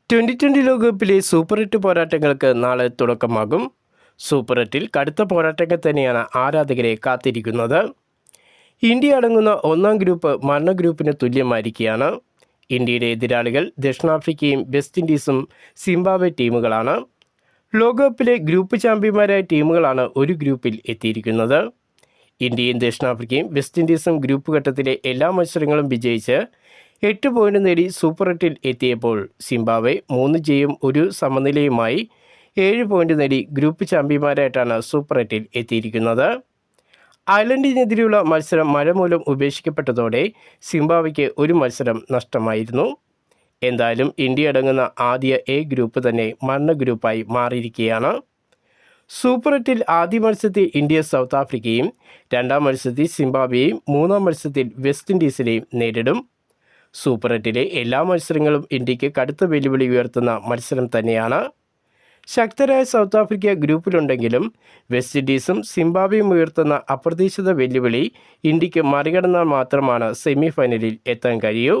2020 ലോകകപ്പിലെ സൂപ്പർ 8 പോരാട്ടങ്ങൾക്ക് നാളെ തുടക്കമാകും. സൂപ്പർ 8-ൽ കടുത്ത പോരാട്ടങ്ങൾ തന്നെയാണ് ആരാധകരെ കാത്തിരിക്കുന്നത്. ഇന്ത്യ അടങ്ങുന്ന ഒന്നാം ഗ്രൂപ്പ് മരണ ഗ്രൂപ്പിന് തുല്യമായിരിക്കുകയാണ്. ഇന്ത്യയുടെ എതിരാളികൾ ദക്ഷിണാഫ്രിക്കയും വെസ്റ്റ് ഇൻഡീസും സിംബാബ്വെ ടീമുകളാണ്. ലോകകപ്പിലെ ഗ്രൂപ്പ് ചാമ്പ്യന്മാരായ ടീമുകളാണ് ഒരു ഗ്രൂപ്പിൽ എത്തിയിരിക്കുന്നത്. ഇന്ത്യയും ദക്ഷിണാഫ്രിക്കയും വെസ്റ്റ് ഇൻഡീസും ഗ്രൂപ്പ് ഘട്ടത്തിലെ എല്ലാ മത്സരങ്ങളും വിജയിച്ച് 8 പോയിന്റ് നേടി സൂപ്പർ 8-ൽ എത്തിയപ്പോൾ സിംബാബ്വെ 3 ജയവും 1 സമനിലയുമായി 7 പോയിന്റ് നേടി ഗ്രൂപ്പ് ചാമ്പ്യന്മാരായിട്ടാണ് സൂപ്പർ 8-ൽ എത്തിയിരിക്കുന്നത്. അയർലൻഡിനെതിരെയുള്ള മത്സരം മഴ മൂലം ഉപേക്ഷിക്കപ്പെട്ടതോടെ സിംബാബ്വെക്ക് ഒരു മത്സരം നഷ്ടമായിരുന്നു. എന്തായാലും ഇന്ത്യ അടങ്ങുന്ന ആദ്യ എ ഗ്രൂപ്പ് തന്നെ മരണ ഗ്രൂപ്പായി മാറിയിരിക്കുകയാണ്. സൂപ്പർ 8-ൽ ആദ്യ മത്സരത്തിൽ ഇന്ത്യ സൗത്ത് ആഫ്രിക്കയും, രണ്ടാം മത്സരത്തിൽ സിംബാബ്വെയും, മൂന്നാം മത്സരത്തിൽ വെസ്റ്റ് ഇൻഡീസിനെയും നേരിടും. സൂപ്പർ 8-ലെ എല്ലാ മത്സരങ്ങളും ഇന്ത്യക്ക് കടുത്ത വെല്ലുവിളി ഉയർത്തുന്ന മത്സരം തന്നെയാണ്. ശക്തരായ സൗത്ത് ആഫ്രിക്ക ഗ്രൂപ്പിലുണ്ടെങ്കിലും വെസ്റ്റ് ഇൻഡീസും സിംബാബ്വെയും ഉയർത്തുന്ന അപ്രതീക്ഷിത വെല്ലുവിളി ഇന്ത്യക്ക് മറികടന്നാൽ മാത്രമാണ് സെമി ഫൈനലിൽ എത്താൻ കഴിയൂ.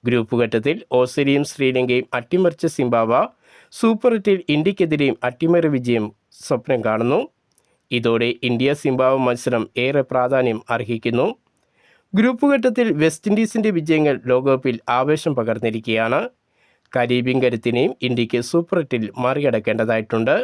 ഗ്രൂപ്പ് ഘട്ടത്തിൽ ഓസ്ട്രേലിയയും ശ്രീലങ്കയും അട്ടിമറിച്ച സിംബാബ്വെ സൂപ്പർ 8-ൽ ഇന്ത്യക്കെതിരെയും അട്ടിമറി വിജയം സ്വപ്നം കാണുന്നു. ഇതോടെ ഇന്ത്യ സിംബാബ്വെ മത്സരം ഏറെ പ്രാധാന്യം അർഹിക്കുന്നു. ഗ്രൂപ്പ് ഘട്ടത്തിൽ വെസ്റ്റ് ഇൻഡീസിൻ്റെ വിജയങ്ങൾ ലോകകപ്പിൽ ആവേശം പകർന്നിരിക്കുകയാണ്. കരീബിയൻ കരുത്തിനെയും ഇന്ത്യക്ക് സൂപ്പർ 8-ൽ മറികടക്കേണ്ടതായിട്ടുണ്ട്.